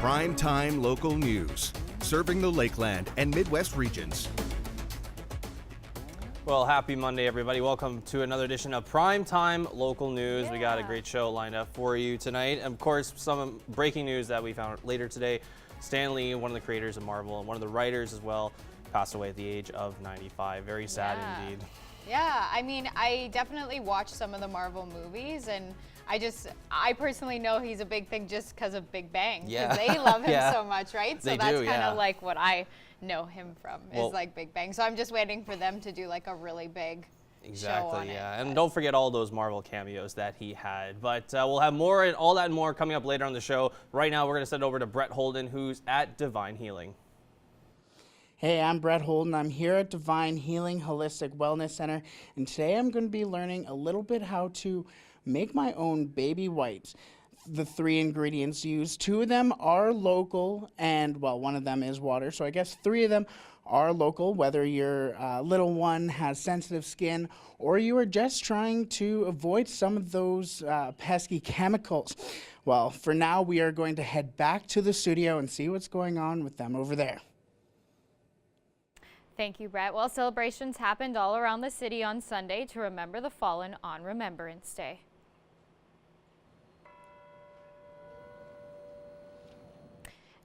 Primetime local news, serving the Lakeland and Midwest regions. Well, happy Monday, everybody. Welcome to another edition of Primetime Local News. Yeah. We got a great show lined up for you tonight. Of course, some breaking news that we found later today. Stan Lee, one of the creators of Marvel and one of the writers as well, passed away at the age of 95. Very sad indeed. Yeah, I mean, I definitely watched some of the Marvel movies, and I personally know he's a big thing just because of Big Bang. Yeah. They love him Yeah. so much, right? So They that's do, kind yeah. of like what I know him from, Well- is like Big Bang. So I'm just waiting for them to do like a really big show on Exactly, yeah. it. And don't forget all those Marvel cameos that he had. But we'll have more and all that and more coming up later on the show. Right now, we're going to send over to Brett Holden, who's at Divine Healing. Hey, I'm Brett Holden. I'm here at Divine Healing Holistic Wellness Center, and today I'm going to be learning a little bit how to make my own baby wipes. The 3 ingredients used, 2 of them are local, and well, one of them is water, so I guess 3 of them are local, whether your little one has sensitive skin or you are just trying to avoid some of those pesky chemicals. Well, for now, we are going to head back to the studio and see what's going on with them over there. Thank you, Brett. Well, celebrations happened all around the city on Sunday to remember the fallen on Remembrance Day.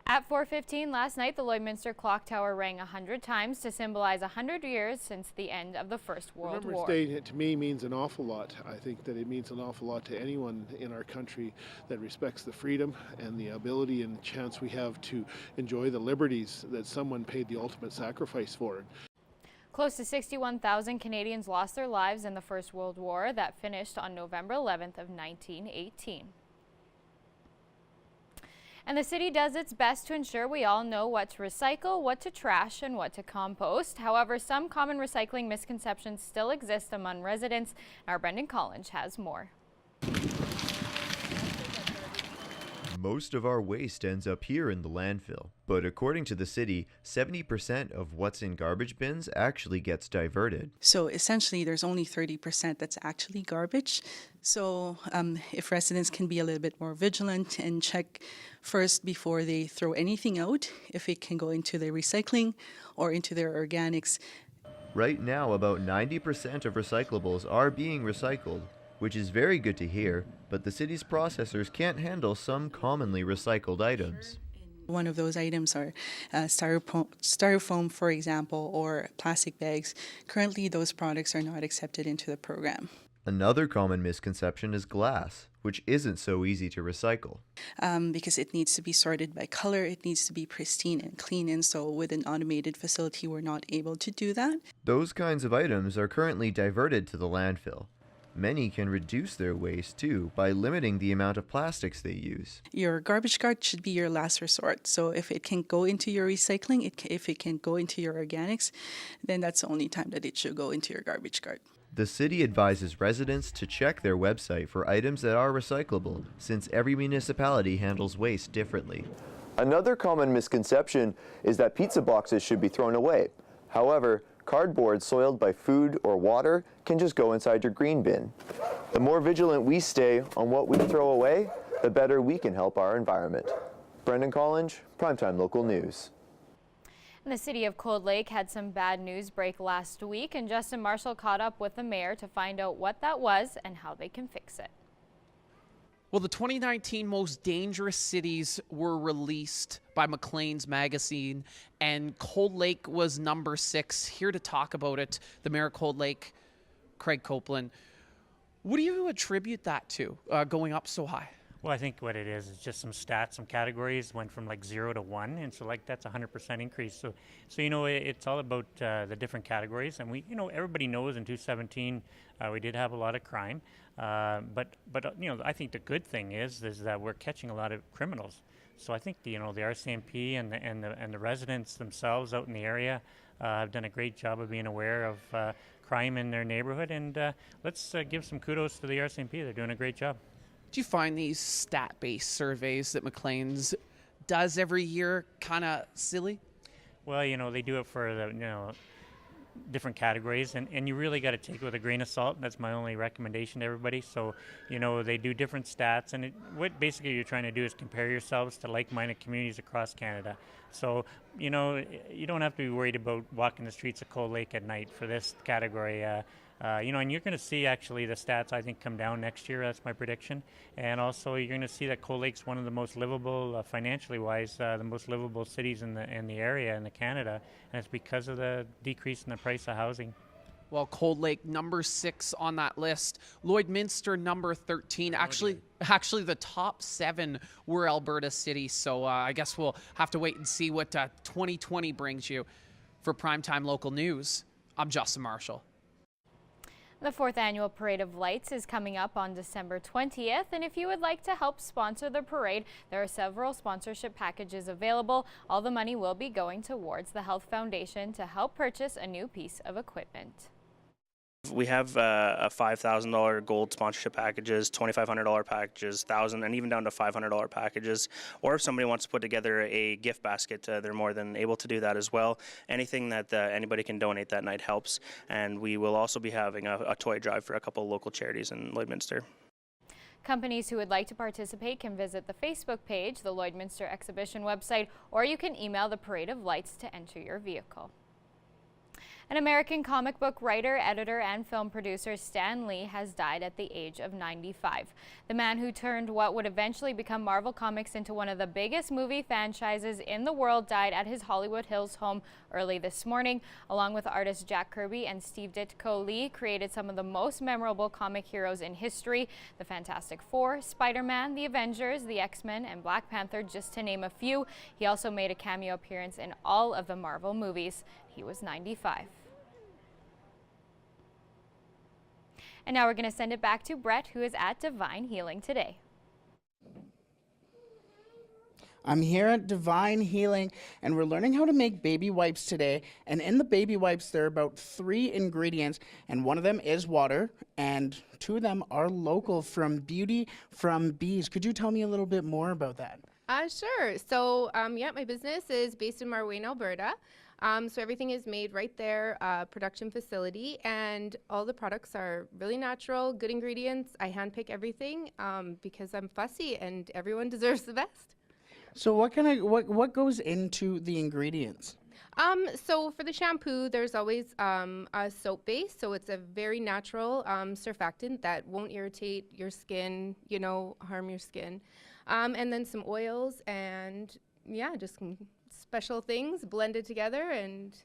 At 4:15 last night, the Lloydminster clock tower rang 100 times to symbolize 100 years since the end of the First World War. Remembrance Day to me means an awful lot. I think that it means an awful lot to anyone in our country that respects the freedom and the ability and chance we have to enjoy the liberties that someone paid the ultimate sacrifice for. Close to 61,000 Canadians lost their lives in the First World War that finished on November 11th of 1918. And the city does its best to ensure we all know what to recycle, what to trash, and what to compost. However, some common recycling misconceptions still exist among residents. Our Brendan Collins has more. Most of our waste ends up here in the landfill, but according to the city, 70% of what's in garbage bins actually gets diverted. So essentially, there's only 30% that's actually garbage. So if residents can be a little bit more vigilant and check first before they throw anything out, if it can go into their recycling or into their organics. Right now, about 90% of recyclables are being recycled, which is very good to hear, but the city's processors can't handle some commonly recycled items. One of those items are styrofoam, for example, or plastic bags. Currently, those products are not accepted into the program. Another common misconception is glass, which isn't so easy to recycle. Because it needs to be sorted by color, it needs to be pristine and clean, and so with an automated facility, we're not able to do that. Those kinds of items are currently diverted to the landfill. Many can reduce their waste too by limiting the amount of plastics they use. Your garbage cart should be your last resort. So if it can go into your recycling, if it can go into your organics, then that's the only time that it should go into your garbage cart. The city advises residents to check their website for items that are recyclable, since every municipality handles waste differently. Another common misconception is that pizza boxes should be thrown away. However, cardboard soiled by food or water can just go inside your green bin. The more vigilant we stay on what we throw away, the better we can help our environment. Brendan Collins, Primetime Local News. And the city of Cold Lake had some bad news break last week, and Justin Marshall caught up with the mayor to find out what that was and how they can fix it. Well, the 2019 Most Dangerous Cities were released by Maclean's magazine, and Cold Lake was number 6. Here to talk about it, the mayor of Cold Lake, Craig Copeland. What do you attribute that to, going up so high? Well, I think what it is just some stats, some categories went from like 0 to 1, and so like that's a 100% increase. So you know, it's all about the different categories, and we, you know, everybody knows in 2017 we did have a lot of crime, but you know, I think the good thing is that we're catching a lot of criminals. So I think the RCMP and the residents themselves out in the area have done a great job of being aware of crime in their neighborhood, and let's give some kudos to the RCMP. They're doing a great job. Do you find these stat-based surveys that Maclean's does every year kind of silly? Well, you know, they do it for the, you know, different categories, and you really got to take it with a grain of salt. That's my only recommendation to everybody. So, you know, they do different stats, and what basically you're trying to do is compare yourselves to like-minded communities across Canada. So, you know, you don't have to be worried about walking the streets of Cold Lake at night for this category. You know, and you're going to see actually the stats, I think, come down next year. That's my prediction. And also, you're going to see that Cold Lake's one of the most livable, financially wise, the most livable cities in the area in Canada, and it's because of the decrease in the price of housing. Well, Cold Lake number 6 on that list. Lloydminster number 13. Actually, the top 7 were Alberta cities. So I guess we'll have to wait and see what 2020 brings you. For Primetime Local News, I'm Justin Marshall. The 4th annual Parade of Lights is coming up on December 20th, and if you would like to help sponsor the parade, there are several sponsorship packages available. All the money will be going towards the Health Foundation to help purchase a new piece of equipment. We have a $5,000 gold sponsorship packages, $2,500 packages, $1,000, and even down to $500 packages. Or if somebody wants to put together a gift basket, they're more than able to do that as well. Anything that anybody can donate that night helps. And we will also be having a toy drive for a couple of local charities in Lloydminster. Companies who would like to participate can visit the Facebook page, the Lloydminster Exhibition website, or you can email the Parade of Lights to enter your vehicle. An American comic book writer, editor, and film producer, Stan Lee, has died at the age of 95. The man who turned what would eventually become Marvel Comics into one of the biggest movie franchises in the world died at his Hollywood Hills home early this morning. Along with artists Jack Kirby and Steve Ditko, Lee created some of the most memorable comic heroes in history: the Fantastic Four, Spider-Man, the Avengers, the X-Men, and Black Panther, just to name a few. He also made a cameo appearance in all of the Marvel movies. He was 95. And now we're going to send it back to Brett, who is at Divine Healing today. I'm here at Divine Healing, and we're learning how to make baby wipes today. And in the baby wipes, there are about 3 ingredients, and one of them is water, and 2 of them are local from Beauty from Bees. Could you tell me a little bit more about that? Sure. So, yeah, my business is based in Marwayne, Alberta. So everything is made right there, production facility, and all the products are really natural, good ingredients. I handpick everything because I'm fussy, and everyone deserves the best. So what goes into the ingredients? So for the shampoo, there's always a soap base, so it's a very natural surfactant that won't irritate your skin, you know, harm your skin. And then some oils and, yeah, just some special things blended together, and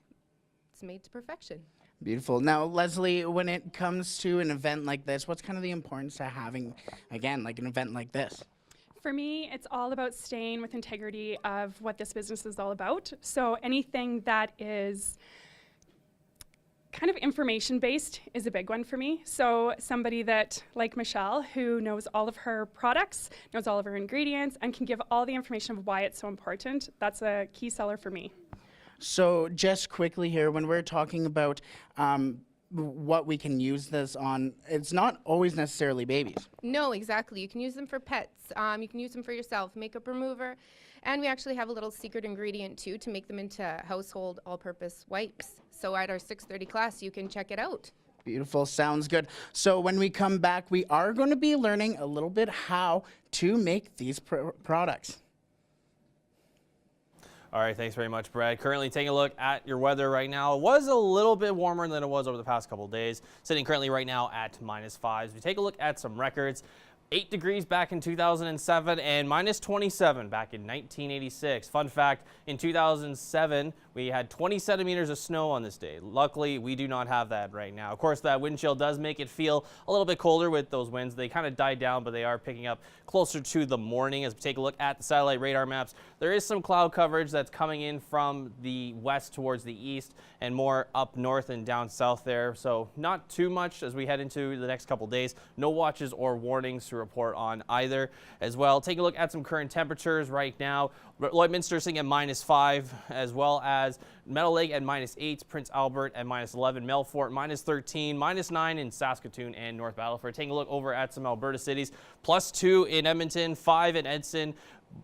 it's made to perfection. Beautiful. Now, Leslie, when it comes to an event like this, what's kind of the importance of having, again, like an event like this? For me, it's all about staying with integrity of what this business is all about. So anything that is kind of information-based is a big one for me. So somebody that, like Michelle, who knows all of her products, knows all of her ingredients, and can give all the information of why it's so important, that's a key seller for me. So just quickly here, when we're talking about what we can use this on, it's not always necessarily babies. No, exactly. You can use them for pets. You can use them for yourself, makeup remover. And we actually have a little secret ingredient, too, to make them into household all-purpose wipes. So at our 6:30 class, you can check it out. Beautiful. Sounds good. So when we come back, we are going to be learning a little bit how to make these products. All right, thanks very much, Brad. Currently taking a look at your weather right now. It was a little bit warmer than it was over the past couple of days, sitting currently right now at -5. We take a look at some records. 8 degrees back in 2007 and -27 back in 1986. Fun fact, in 2007, we had 20 centimeters of snow on this day. Luckily, we do not have that right now. Of course, that wind chill does make it feel a little bit colder with those winds. They kind of died down, but they are picking up closer to the morning. As we take a look at the satellite radar maps, there is some cloud coverage that's coming in from the west towards the east and more up north and down south there. So not too much as we head into the next couple days. No watches or warnings to report on either as well. Take a look at some current temperatures right now. Lloydminster sitting at -5, as well as Meadow Lake at -8, Prince Albert at -11, Melfort -13, -9 in Saskatoon and North Battleford. Taking a look over at some Alberta cities, +2 in Edmonton, 5 in Edson,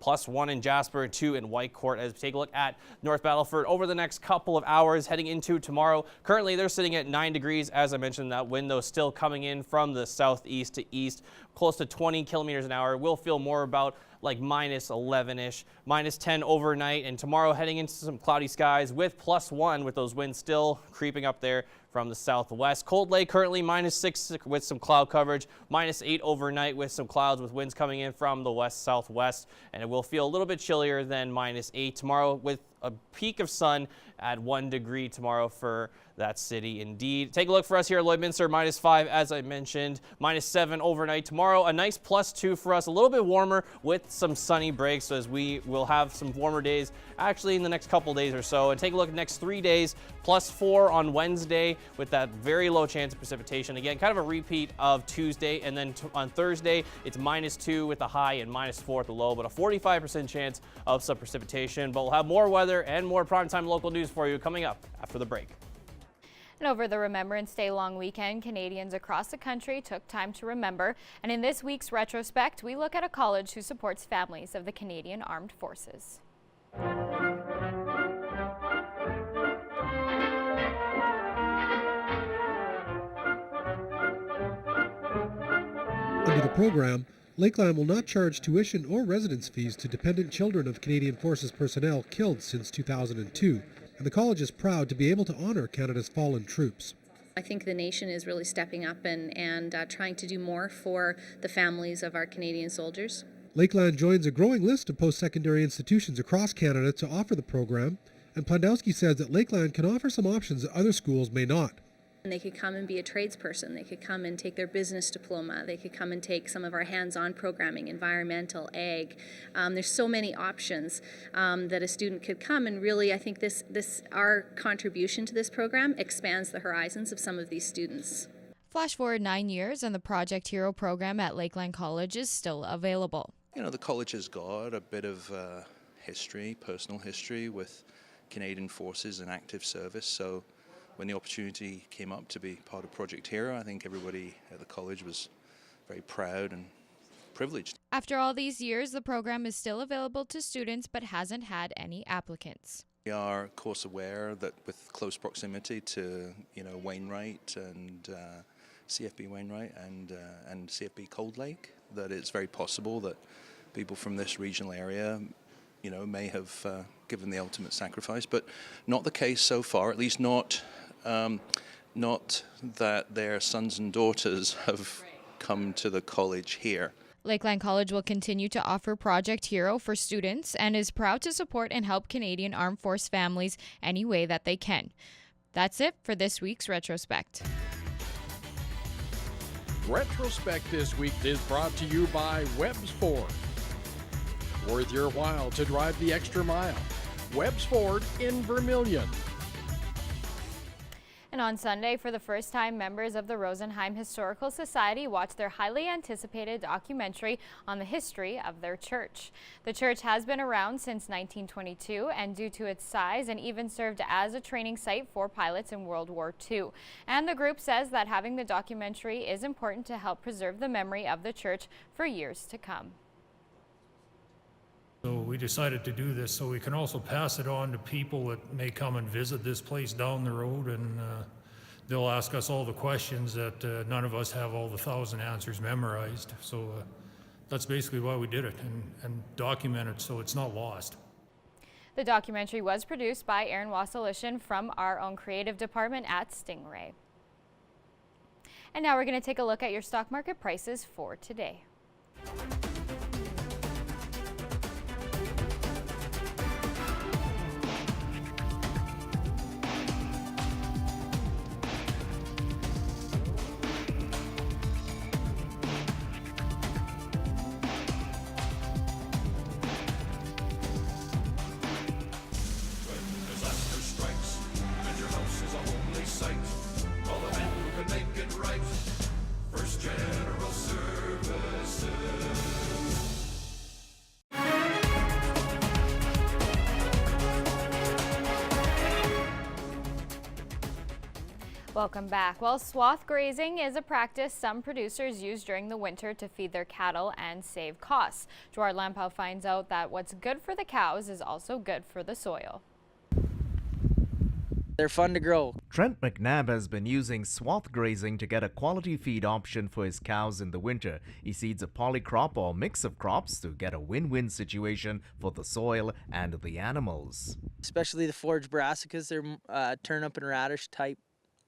+1 in Jasper, 2 in Whitecourt. As we take a look at North Battleford over the next couple of hours heading into tomorrow. Currently, they're sitting at 9 degrees. As I mentioned, that wind, though, still coming in from the southeast to east, close to 20 kilometers an hour. We'll feel more about like -11-ish, -10 overnight. And tomorrow heading into some cloudy skies with +1 with those winds still creeping up there from the southwest. Cold Lake currently -6 with some cloud coverage, -8 overnight with some clouds with winds coming in from the west-southwest. And it will feel a little bit chillier than -8 tomorrow with a peak of sun at 1 degree tomorrow for that city indeed. Take a look for us here at Lloydminster, -5 as I mentioned, -7 overnight tomorrow. A nice +2 for us, a little bit warmer with some sunny breaks as we will have some warmer days actually in the next couple days or so. And take a look at the next 3 days, +4 on Wednesday with that very low chance of precipitation. Again, kind of a repeat of Tuesday, and then on Thursday it's -2 with a high and -4 at the low, but a 45% chance of some precipitation. But we'll have more weather and more primetime local news for you coming up after the break. And over the Remembrance Day long weekend, Canadians across the country took time to remember. And in this week's retrospect, we look at a college who supports families of the Canadian Armed Forces. Under the program, Lakeland will not charge tuition or residence fees to dependent children of Canadian Forces personnel killed since 2002, and the college is proud to be able to honor Canada's fallen troops. I think the nation is really stepping up and trying to do more for the families of our Canadian soldiers. Lakeland joins a growing list of post-secondary institutions across Canada to offer the program, and Plandowski says that Lakeland can offer some options that other schools may not. And they could come and be a tradesperson. They could come and take their business diploma. They could come and take some of our hands-on programming, environmental, ag. There's so many options that a student could come, and really I think our contribution to this program expands the horizons of some of these students. Flash forward 9 years and the Project Hero program at Lakeland College is still available. You know, the college has got a bit of history, personal history with Canadian Forces and active service, so when the opportunity came up to be part of Project Hero, I think everybody at the college was very proud and privileged. After all these years, the program is still available to students but hasn't had any applicants. We are, of course, aware that with close proximity to, Wainwright and CFB Wainwright and CFB Cold Lake, that it's very possible that people from this regional area may have given the ultimate sacrifice, but not the case so far, at least not that their sons and daughters have come to the college here. Lakeland College will continue to offer Project Hero for students and is proud to support and help Canadian Armed Force families any way that they can. That's it for this week's Retrospect. Retrospect this week is brought to you by Webb's Ford. Worth your while to drive the extra mile. Webb's Ford in Vermilion. And on Sunday, for the first time, members of the Rosenheim Historical Society watched their highly anticipated documentary on the history of their church. The church has been around since 1922, and due to its size, and even served as a training site for pilots in World War II. And the group says that having the documentary is important to help preserve the memory of the church for years to come. So we decided to do this so we can also pass it on to people that may come and visit this place down the road, and they'll ask us all the questions that none of us have all the 1,000 answers memorized. So that's basically why we did it, and document it so it's not lost. The documentary was produced by Aaron Wassilishin from our own creative department at Stingray. And now we're going to take a look at your stock market prices for today. First General Services. Welcome back. Well, swath grazing is a practice some producers use during the winter to feed their cattle and save costs. Gerard Lampow finds out that what's good for the cows is also good for the soil. They're fun to grow. Trent McNabb has been using swath grazing to get a quality feed option for his cows in the winter. He seeds a polycrop or mix of crops to get a win-win situation for the soil and the animals. Especially the forage brassicas, they're turnip and radish type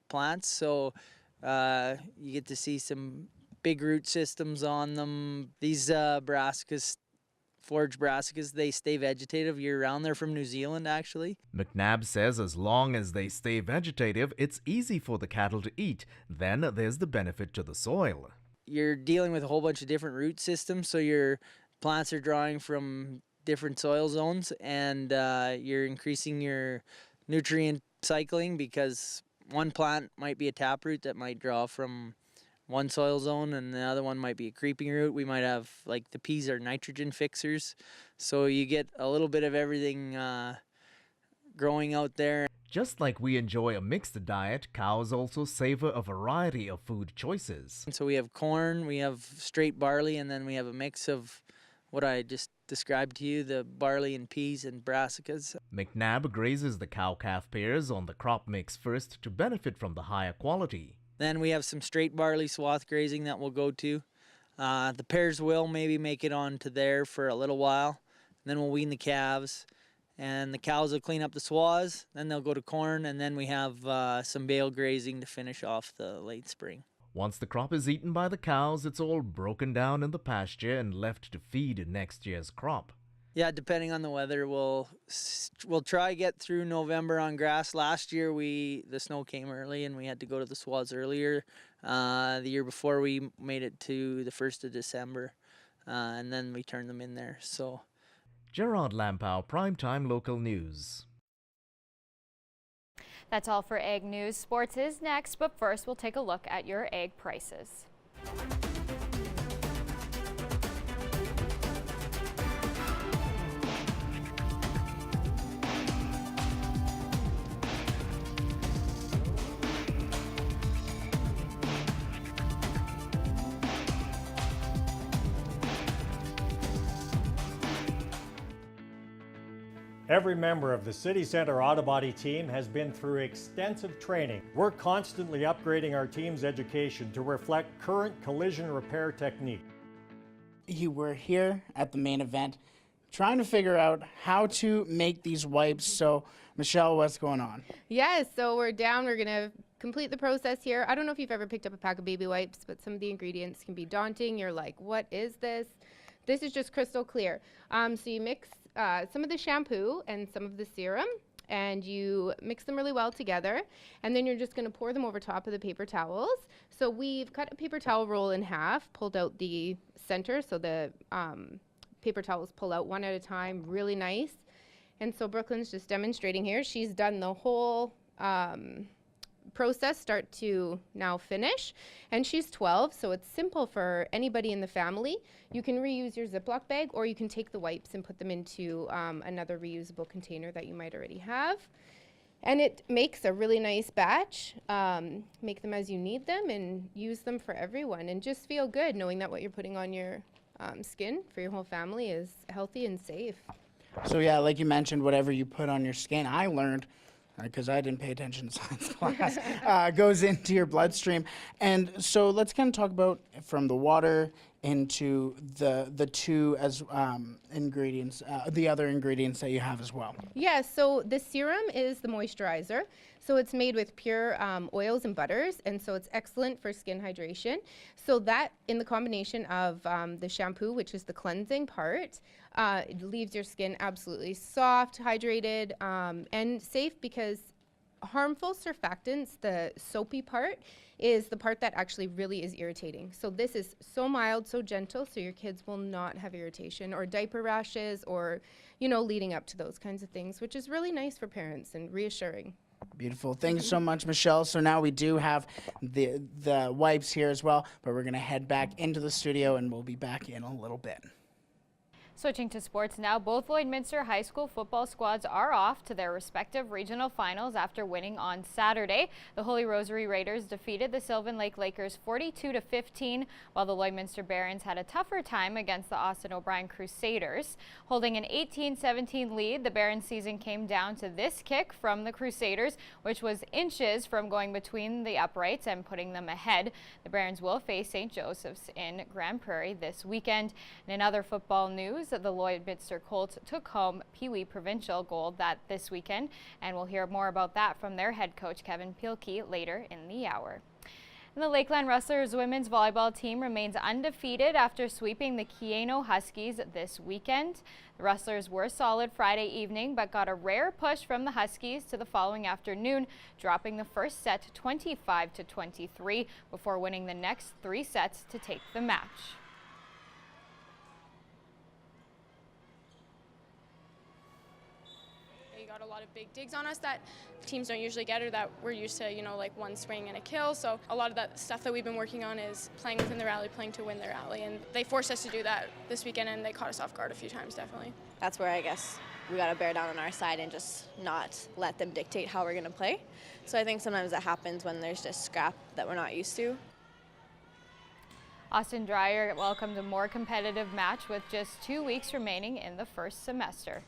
plants, so you get to see some big root systems on them. These brassicas, forage brassicas, they stay vegetative year-round. They're from New Zealand, actually. McNabb says as long as they stay vegetative, it's easy for the cattle to eat. Then there's the benefit to the soil. You're dealing with a whole bunch of different root systems, so your plants are drawing from different soil zones, and you're increasing your nutrient cycling, because one plant might be a taproot that might draw from one soil zone, and the other one might be a creeping root. We might have, like, the peas are nitrogen fixers, so you get a little bit of everything growing out there. Just like we enjoy a mixed diet, cows also savor a variety of food choices. And so we have corn, we have straight barley, and then we have a mix of what I just described to you, the barley and peas and brassicas. McNabb grazes the cow-calf pairs on the crop mix first to benefit from the higher quality. Then we have some straight barley swath grazing that we'll go to. The pairs will maybe make it onto there for a little while. Then we'll wean the calves, and the cows will clean up the swaths. Then they'll go to corn, and then we have some bale grazing to finish off the late spring. Once the crop is eaten by the cows, it's all broken down in the pasture and left to feed next year's crop. Yeah, depending on the weather, we'll try get through November on grass. Last year the snow came early and we had to go to the swaths earlier. The year before we made it to the 1st of December, and then we turned them in there. So, Gerard Lampow, Primetime Local News. That's all for Ag News. Sports is next, but first we'll take a look at your egg prices. Every member of the City Centre Auto Body team has been through extensive training. We're constantly upgrading our team's education to reflect current collision repair technique. You were here at the main event trying to figure out how to make these wipes. So, Michelle, what's going on? Yes, so we're down. We're going to complete the process here. I don't know if you've ever picked up a pack of baby wipes, but some of the ingredients can be daunting. You're like, what is this? This is just crystal clear. So you mix some of the shampoo and some of the serum, and you mix them really well together, and then you're just going to pour them over top of the paper towels. So we've cut a paper towel roll in half, pulled out the center, so the paper towels pull out one at a time, really nice. And so Brooklyn's just demonstrating here. She's done the whole process start to now finish, and she's 12, so it's simple for anybody in the family. You can reuse your Ziploc bag, or you can take the wipes and put them into another reusable container that you might already have, and it makes a really nice batch. Make them as you need them and use them for everyone, and just feel good knowing that what you're putting on your skin for your whole family is healthy and safe. So yeah, like you mentioned, whatever you put on your skin, I learned, because I didn't pay attention to science class, goes into your bloodstream. And so let's kind of talk about from the water into the two as ingredients, the other ingredients that you have as well. Yeah, so the serum is the moisturizer. So it's made with pure oils and butters, and so it's excellent for skin hydration. So that in the combination of the shampoo, which is the cleansing part, it leaves your skin absolutely soft, hydrated, and safe, because harmful surfactants, the soapy part, is the part that actually really is irritating. So this is so mild, so gentle, so your kids will not have irritation or diaper rashes or, you know, leading up to those kinds of things, which is really nice for parents and reassuring. Beautiful. Thank you so much, Michelle. So now we do have the wipes here as well, but we're going to head back into the studio and we'll be back in a little bit. Switching to sports now, both Lloydminster High School football squads are off to their respective regional finals after winning on Saturday. The Holy Rosary Raiders defeated the Sylvan Lake Lakers 42-15, while the Lloydminster Barons had a tougher time against the Austin O'Brien Crusaders. Holding an 18-17 lead, the Barons' season came down to this kick from the Crusaders, which was inches from going between the uprights and putting them ahead. The Barons will face St. Joseph's in Grand Prairie this weekend. And in other football news, the Lloydminster Colts took home Pee Wee Provincial Gold this weekend, and we'll hear more about that from their head coach Kevin Pielke later in the hour. And the Lakeland Rustlers women's volleyball team remains undefeated after sweeping the Keyeno Huskies this weekend. The Rustlers were solid Friday evening, but got a rare push from the Huskies to the following afternoon, dropping the first set 25-23 before winning the next 3 sets to take the match. Got a lot of big digs on us that teams don't usually get, or that we're used to, like one swing and a kill. So a lot of that stuff that we've been working on is playing within the rally, playing to win the rally, and they forced us to do that this weekend, and they caught us off guard a few times, definitely. That's where I guess we got to bear down on our side and just not let them dictate how we're going to play. So I think sometimes that happens when there's just scrap that we're not used to. Austin Dreyer welcomed a more competitive match with just 2 weeks remaining in the first semester.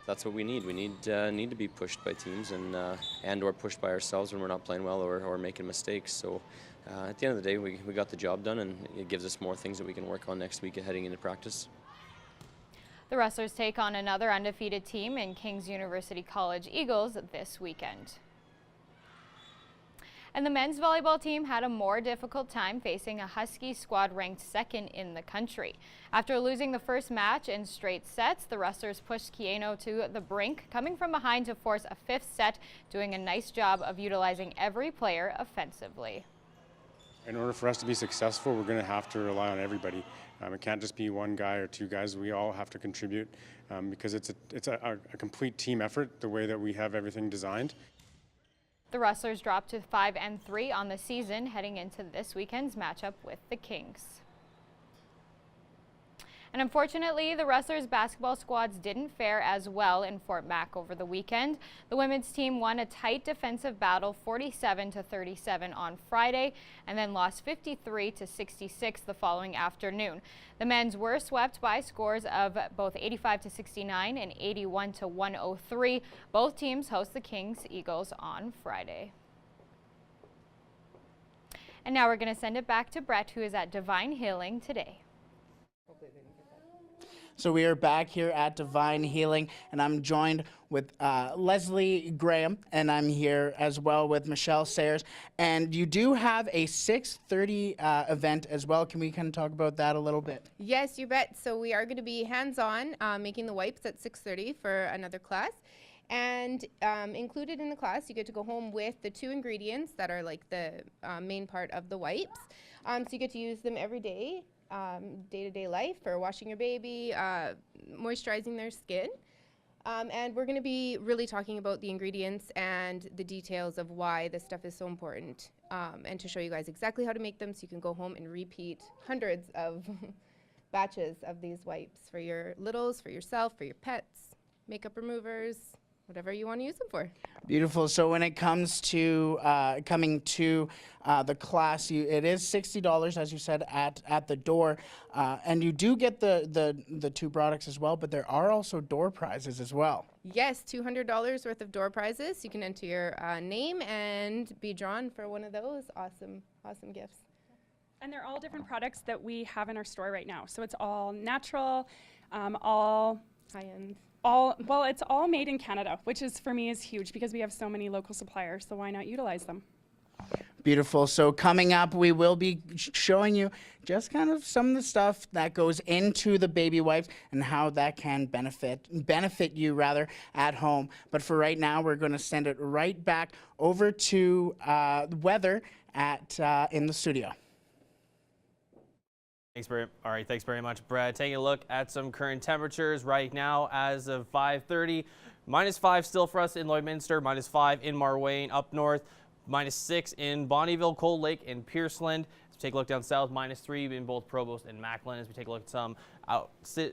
That's what we need. We need to be pushed by teams and or pushed by ourselves when we're not playing well or making mistakes. So at the end of the day, we got the job done, and it gives us more things that we can work on next week heading into practice. The Rustlers take on another undefeated team in King's University College Eagles this weekend. And the men's volleyball team had a more difficult time facing a Husky squad ranked second in the country. After losing the first match in straight sets, the Rustlers pushed Keyeno to the brink, coming from behind to force a 5th set, doing a nice job of utilizing every player offensively. In order for us to be successful, we're going to have to rely on everybody. It can't just be one guy or 2 guys. We all have to contribute because it's a complete team effort, the way that we have everything designed. The Rustlers dropped to 5-3 on the season, heading into this weekend's matchup with the Kings. And unfortunately, the Rustlers basketball squads didn't fare as well in Fort Mac over the weekend. The women's team won a tight defensive battle 47-37 on Friday and then lost 53-66 the following afternoon. The men's were swept by scores of both 85-69 and 81-103. Both teams host the Kings Eagles on Friday. And now we're going to send it back to Brett, who is at Divine Healing today. So we are back here at Divine Healing, and I'm joined with Leslie Graham, and I'm here as well with Michelle Sayers. And you do have a 6:30 event as well. Can we kind of talk about that a little bit? Yes, you bet. So we are going to be hands-on making the wipes at 6:30 for another class. And included in the class, you get to go home with the 2 ingredients that are like the main part of the wipes. So you get to use them every day. Day-to-day life for washing your baby, moisturizing their skin. And we're going to be really talking about the ingredients and the details of why this stuff is so important, and to show you guys exactly how to make them so you can go home and repeat hundreds of batches of these wipes for your littles, for yourself, for your pets, makeup removers, whatever you want to use them for. Beautiful. So when it comes to coming to the class, it is $60, as you said, at the door, and you do get the 2 products as well. But there are also door prizes as well. Yes, $200 worth of door prizes. You can enter your name and be drawn for one of those awesome gifts. And they're all different products that we have in our store right now. So it's all natural, all high-end. It's all made in Canada, which is, for me, is huge because we have so many local suppliers, so why not utilize them? Beautiful. So coming up, we will be showing you just kind of some of the stuff that goes into the baby wipes and how that can benefit you rather at home. But for right now, we're going to send it right back over to weather in the studio. Thanks very much, Brad. Taking a look at some current temperatures right now as of 5:30. -5 still for us in Lloydminster, -5 in Marwayne up north, -6 in Bonnyville, Cold Lake, and Pierceland. take a look down south, -3 in both Provost and Macklin. As we take a look at some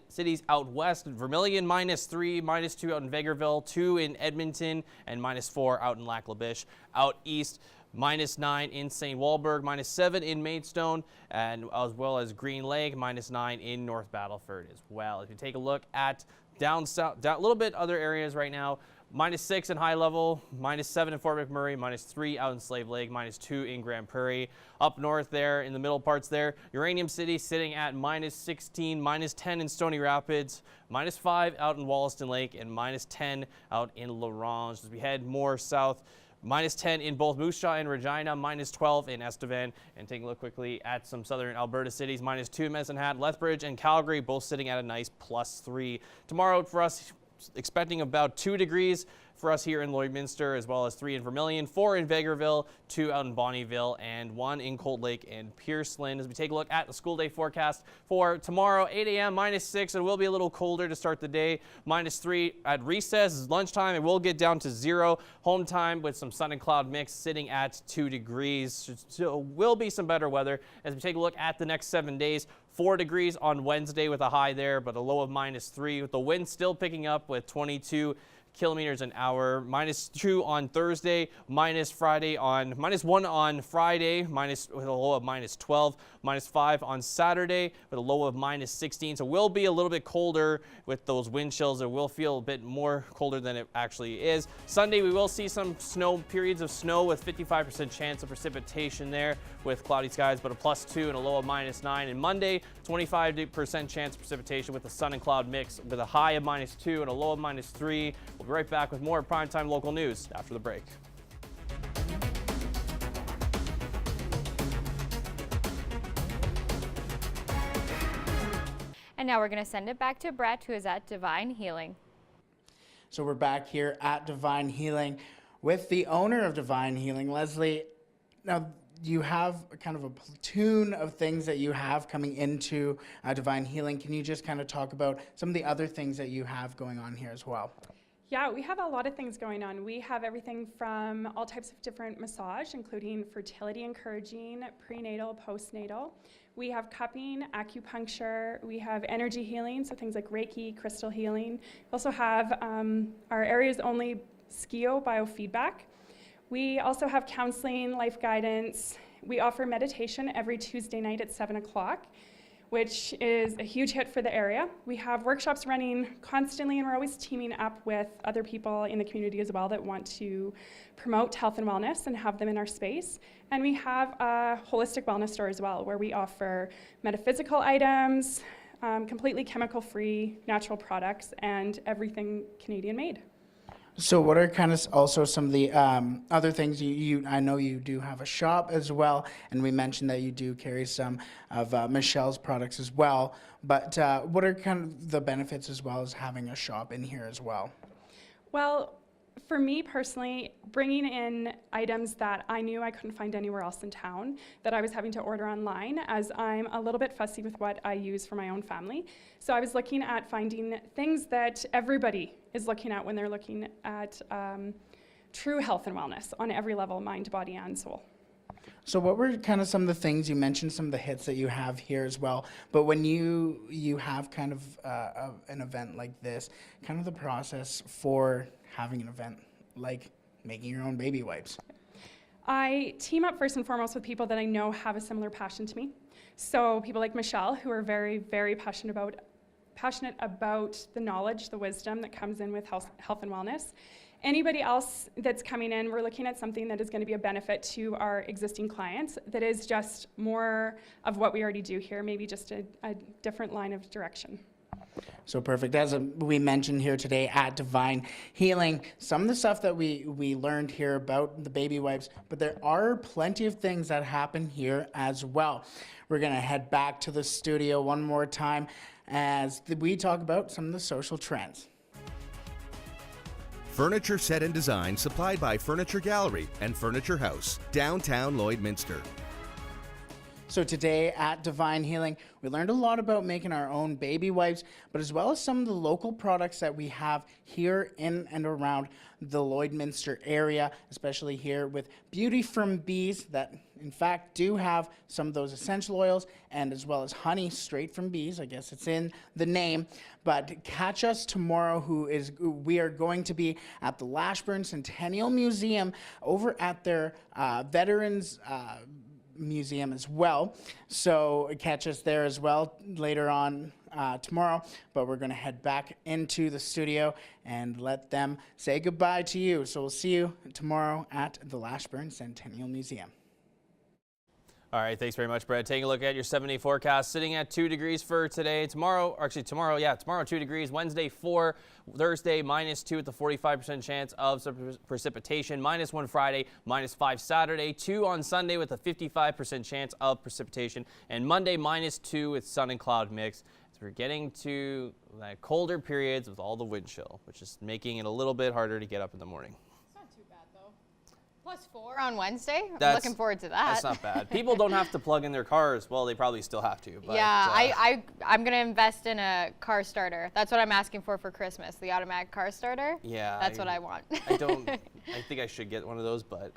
cities out west, Vermilion -3, -2 out in Vegreville, 2 in Edmonton, and -4 out in Lac La Biche. Out east, -9 in St. Walburg, -7 in Maidstone, and as well as Green Lake, -9 in North Battleford as well. If you take a look at down south, a little bit other areas right now, -6 in High Level, -7 in Fort McMurray, -3 out in Slave Lake, -2 in Grand Prairie. Up north there, in the middle parts there, Uranium City sitting at -16, -10 in Stony Rapids, -5 out in Wollaston Lake, and -10 out in La Ronge. As we head more south, -10 in both Moose Jaw and Regina, -12 in Estevan. And taking a look quickly at some southern Alberta cities, -2 in Medicine Hat, Lethbridge, and Calgary, both sitting at a nice +3. Tomorrow for us, expecting about 2 degrees for us here in Lloydminster, as well as 3 in Vermilion, 4 in Vegreville, 2 out in Bonnyville, and 1 in Cold Lake and Pierceland. As we take a look at the school day forecast for tomorrow, 8 a.m., -6. It will be a little colder to start the day. -3 at recess. Lunchtime, it will get down to 0. Home time with some sun and cloud mix sitting at 2 degrees. So will be some better weather. As we take a look at the next 7 days, 4 degrees on Wednesday with a high there, but a low of -3, with the wind still picking up with 22 kilometers an hour. -2 on Thursday, -1 on Friday, with a low of -12, -5 on Saturday with a low of -16. So it will be a little bit colder with those wind chills. It will feel a bit more colder than it actually is. Sunday, we will see some periods of snow with 55% chance of precipitation there with cloudy skies, but a +2 and a low of -9. And Monday, 25% chance of precipitation with the sun and cloud mix with a high of -2 and a low of -3. We'll be right back with more Primetime local news after the break. And now we're going to send it back to Brett, who is at Divine Healing. So we're back here at Divine Healing with the owner of Divine Healing, Leslie. Now, you have kind of a platoon of things that you have coming into Divine Healing. Can you just kind of talk about some of the other things that you have going on here as well? Yeah, we have a lot of things going on. We have everything from all types of different massage, including fertility encouraging, prenatal, postnatal. We have cupping, acupuncture. We have energy healing, so things like Reiki, crystal healing. We also have our area's only SCIO biofeedback. We also have counseling, life guidance. We offer meditation every Tuesday night at 7 o'clock, which is a huge hit for the area. We have workshops running constantly, and we're always teaming up with other people in the community as well that want to promote health and wellness and have them in our space. And we have a holistic wellness store as well, where we offer metaphysical items, completely chemical-free, natural products, and everything Canadian-made. So what are kind of also some of the other things I know you do have a shop as well, and we mentioned that you do carry some of Michelle's products as well, but what are kind of the benefits as well as having a shop in here as well? Well, for me personally, bringing in items that I knew I couldn't find anywhere else in town, that I was having to order online, as I'm a little bit fussy with what I use for my own family. So I was looking at finding things that everybody is looking at when they're looking at true health and wellness on every level, mind, body, and soul. So what were kind of some of the things, you mentioned some of the hits that you have here as well, but when you have kind of an event like this, kind of the process for having an event like making your own baby wipes? I team up first and foremost with people that I know have a similar passion to me. So people like Michelle, who are very, very passionate about the knowledge, the wisdom that comes in with health and wellness. Anybody else that's coming in, we're looking at something that is going to be a benefit to our existing clients that is just more of what we already do here, maybe just a different line of direction. So perfect. As we mentioned here today at Divine Healing, some of the stuff that we learned here about the baby wipes, but there are plenty of things that happen here as well. We're going to head back to the studio one more time as we talk about some of the social trends. Furniture set and design supplied by Furniture Gallery and Furniture House, downtown Lloydminster. So today at Divine Healing, we learned a lot about making our own baby wipes, but as well as some of the local products that we have here in and around the Lloydminster area, especially here with Beauty from Bees that in fact do have some of those essential oils and as well as honey straight from bees. I guess it's in the name. But catch us tomorrow, we are going to be at the Lashburn Centennial Museum over at their Veterans Museum as well. So catch us there as well later on tomorrow. But we're going to head back into the studio and let them say goodbye to you. So we'll see you tomorrow at the Lashburn Centennial Museum. All right, thanks very much, Brett. Taking a look at your 7-day forecast, sitting at 2 degrees for today. Tomorrow 2 degrees. Wednesday, 4. Thursday, -2 with a 45% chance of precipitation. -1 Friday, -5 Saturday. 2 on Sunday with a 55% chance of precipitation. And Monday, -2 with sun and cloud mix. As we're getting to colder periods with all the wind chill, which is making it a little bit harder to get up in the morning. +4 on Wednesday. I'm looking forward to that. That's not bad. People don't have to plug in their cars. Well, they probably still have to. But, yeah, I'm going to invest in a car starter. That's what I'm asking for Christmas, the automatic car starter. Yeah. That's what I want. I think I should get one of those, but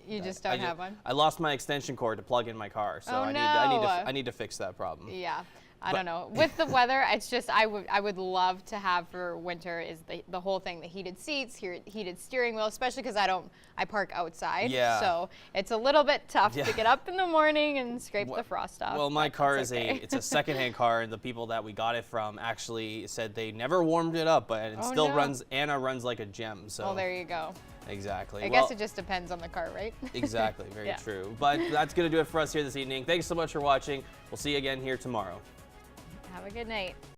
You just don't have one? I lost my extension cord to plug in my car, so I need to fix that problem. Yeah. I don't know. With the weather, it's just I would love to have for winter is the whole thing, the heated seats, heated steering wheel, especially because I park outside. Yeah. So it's a little bit tough to get up in the morning and scrape the frost off. Well, my car is it's a secondhand car, and the people that we got it from actually said they never warmed it up, but it still runs. Anna runs like a gem. So. Well, there you go. Exactly. I guess it just depends on the car, right? Exactly. Very true. But that's going to do it for us here this evening. Thanks so much for watching. We'll see you again here tomorrow. Have a good night.